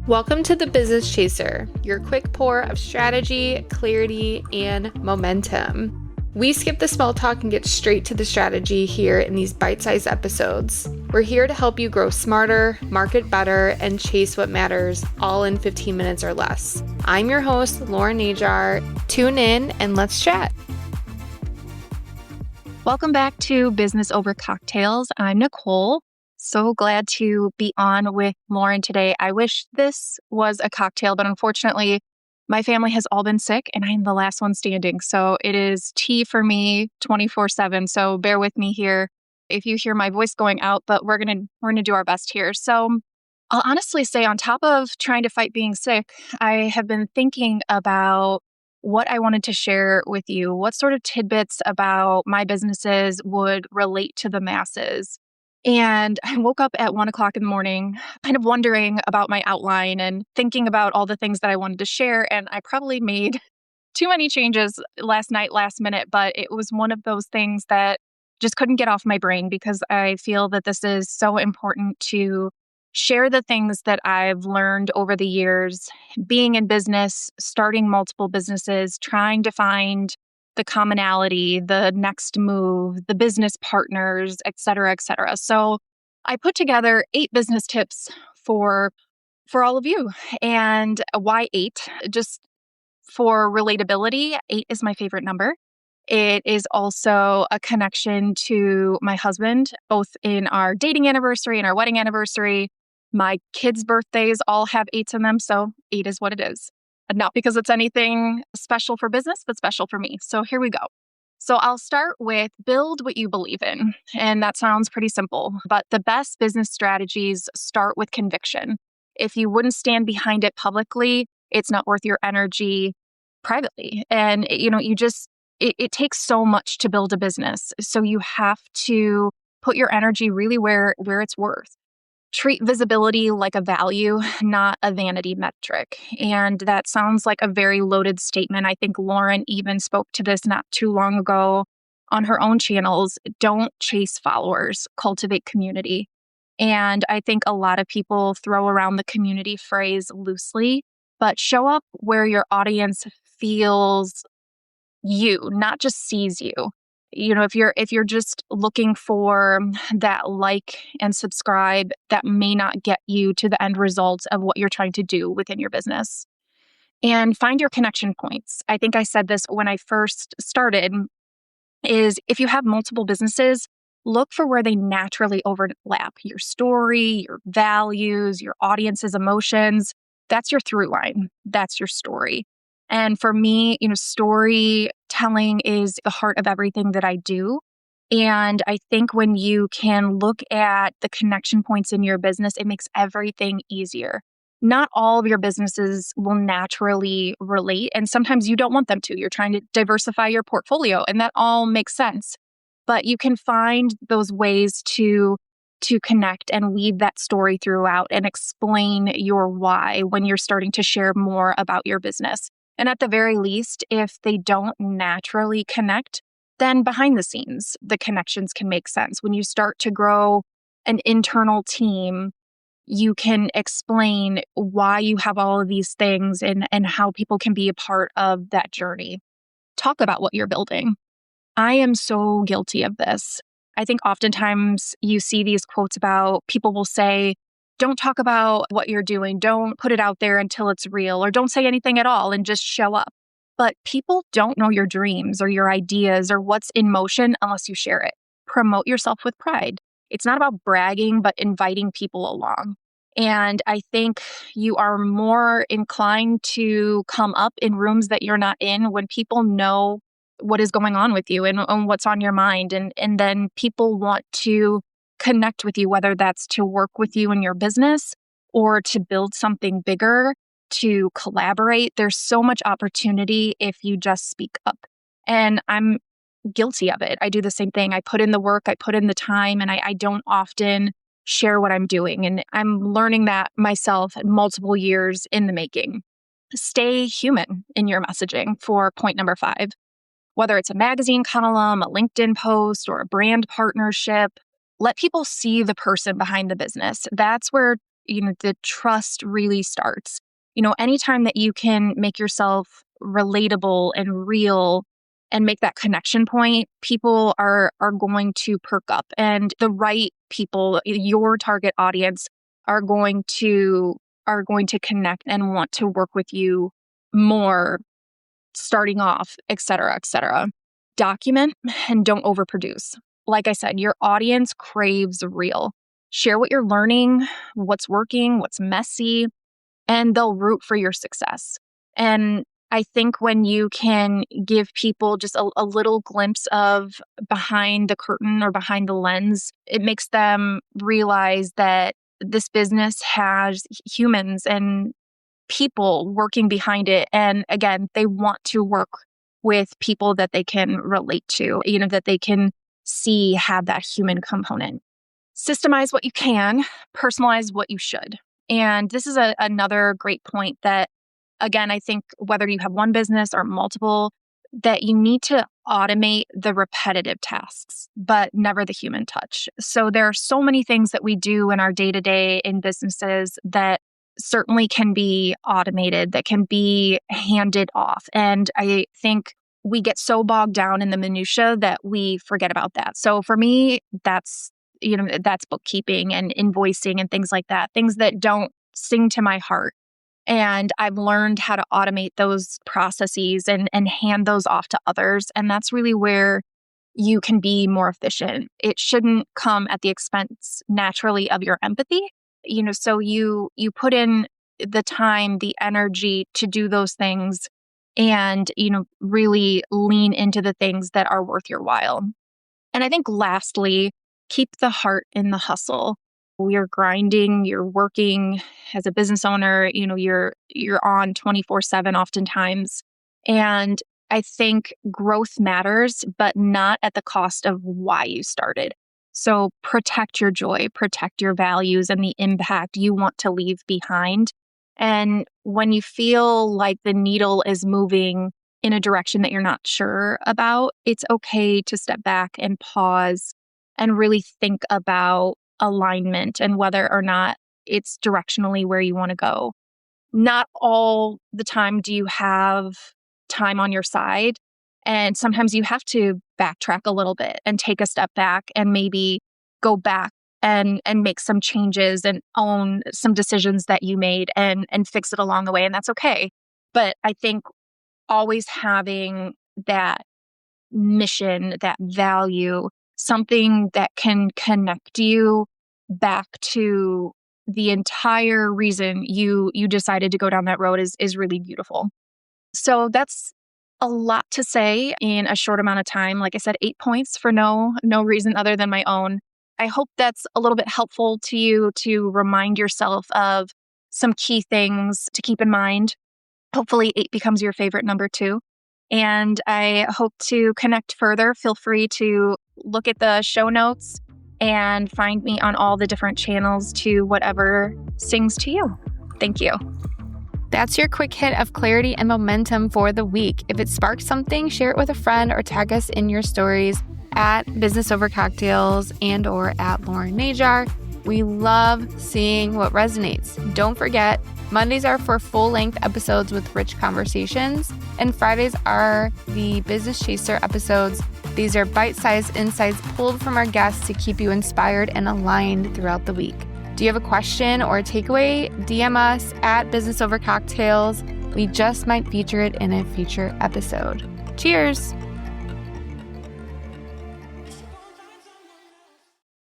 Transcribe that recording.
Welcome to the Business Chaser, your quick pour of strategy, clarity, and momentum. We skip the small talk and get straight to the strategy here in these bite-sized episodes. We're here to help you grow smarter, market better, and chase what matters, all in 15 minutes or less. I'm your host, Lauren Najar. Tune in and let's chat. Welcome back to Business Over Cocktails. I'm Nicole. So glad to be on with Lauren today. I wish this was a cocktail, but unfortunately, my family has all been sick and I'm the last one standing. So it is tea for me 24/7. So bear with me here if you hear my voice going out, but we're gonna do our best here. So I'll honestly say, on top of trying to fight being sick, I have been thinking about what I wanted to share with you, what sort of tidbits about my businesses would relate to the masses. And I woke up at 1 o'clock in the morning, kind of wondering about my outline and thinking about all the things that I wanted to share. And I probably made too many changes last night, last minute, but it was one of those things that just couldn't get off my brain because I feel that this is so important to share the things that I've learned over the years, being in business, starting multiple businesses, trying to find the commonality, the next move, the business partners, et cetera, et cetera. So I put together 8 business tips for all of you. And why 8? Just for relatability, 8 is my favorite number. It is also a connection to my husband, both in our dating anniversary and our wedding anniversary. My kids' birthdays all have 8s in them, so 8 is what it is. Not because it's anything special for business, but special for me. So here we go. So I'll start with build what you believe in. And that sounds pretty simple, but the best business strategies start with conviction. If you wouldn't stand behind it publicly, it's not worth your energy privately. And it takes so much to build a business. So you have to put your energy really where it's worth. Treat visibility like a value, not a vanity metric. And that sounds like a very loaded statement. I think Lauren even spoke to this not too long ago on her own channels. Don't chase followers, cultivate community. And I think a lot of people throw around the community phrase loosely, but show up where your audience feels you, not just sees you. If you're just looking for that like and subscribe, that may not get you to the end result of what you're trying to do within your business. And find your connection points. I think I said this when I first started, is if you have multiple businesses, look for where they naturally overlap. Your story, your values, your audience's emotions. That's your through line. That's your story. And for me, storytelling is the heart of everything that I do. And I think when you can look at the connection points in your business, it makes everything easier. Not all of your businesses will naturally relate, and sometimes you don't want them to. You're trying to diversify your portfolio, and that all makes sense. But you can find those ways to connect and weave that story throughout and explain your why when you're starting to share more about your business. And at the very least, if they don't naturally connect, then behind the scenes, the connections can make sense. When you start to grow an internal team, you can explain why you have all of these things and how people can be a part of that journey. Talk about what you're building. I am so guilty of this. I think oftentimes you see these quotes about people will say, don't talk about what you're doing. Don't put it out there until it's real, or don't say anything at all and just show up. But people don't know your dreams or your ideas or what's in motion unless you share it. Promote yourself with pride. It's not about bragging, but inviting people along. And I think you are more inclined to come up in rooms that you're not in when people know what is going on with you and what's on your mind. And then people want to connect with you, whether that's to work with you in your business or to build something bigger, to collaborate. There's so much opportunity if you just speak up. And I'm guilty of it. I do the same thing. I put in the work, I put in the time, and I don't often share what I'm doing. And I'm learning that myself multiple years in the making. Stay human in your messaging for point number 5. Whether it's a magazine column, a LinkedIn post, or a brand partnership, let people see the person behind the business. That's where the trust really starts. Anytime that you can make yourself relatable and real and make that connection point, people are going to perk up, and the right people, your target audience, are going to connect and want to work with you more starting off, et cetera, et cetera. Document and don't overproduce. Like I said, your audience craves real. Share what you're learning, what's working, what's messy, and they'll root for your success. And I think when you can give people just a little glimpse of behind the curtain or behind the lens, it makes them realize that this business has humans and people working behind it. And again, they want to work with people that they can relate to, that they can see have that human component. Systemize what you can, personalize what you should. And this is another great point that, again, I think whether you have one business or multiple, that you need to automate the repetitive tasks, but never the human touch. So there are so many things that we do in our day-to-day in businesses that certainly can be automated, that can be handed off. And I think we get so bogged down in the minutia that we forget about that. So for me, that's bookkeeping and invoicing and things like that, things that don't sing to my heart. And I've learned how to automate those processes and hand those off to others. And that's really where you can be more efficient. It shouldn't come at the expense naturally of your empathy. So you put in the time, the energy to do those things and, really lean into the things that are worth your while. And I think lastly, keep the heart in the hustle. You're grinding, you're working as a business owner, you're on 24/7 oftentimes. And I think growth matters, but not at the cost of why you started. So protect your joy, protect your values and the impact you want to leave behind. And when you feel like the needle is moving in a direction that you're not sure about, it's okay to step back and pause and really think about alignment and whether or not it's directionally where you want to go. Not all the time do you have time on your side. And sometimes you have to backtrack a little bit and take a step back and maybe go back and make some changes and own some decisions that you made and fix it along the way. And that's okay. But I think always having that mission, that value, something that can connect you back to the entire reason you decided to go down that road is really beautiful. So that's a lot to say in a short amount of time. Like I said, 8 points for no reason other than my own. I hope that's a little bit helpful to you to remind yourself of some key things to keep in mind. Hopefully 8 becomes your favorite number too. And I hope to connect further. Feel free to look at the show notes and find me on all the different channels to whatever sings to you. Thank you. That's your quick hit of clarity and momentum for the week. If it sparks something, share it with a friend or tag us in your stories at Business Over Cocktails and or at Lauren Najar. We love seeing what resonates. Don't forget, Mondays are for full-length episodes with rich conversations, and Fridays are the Business Chaser episodes. These are bite-sized insights pulled from our guests to keep you inspired and aligned throughout the week. Do you have a question or a takeaway? DM us at Business Over Cocktails. We just might feature it in a future episode. Cheers!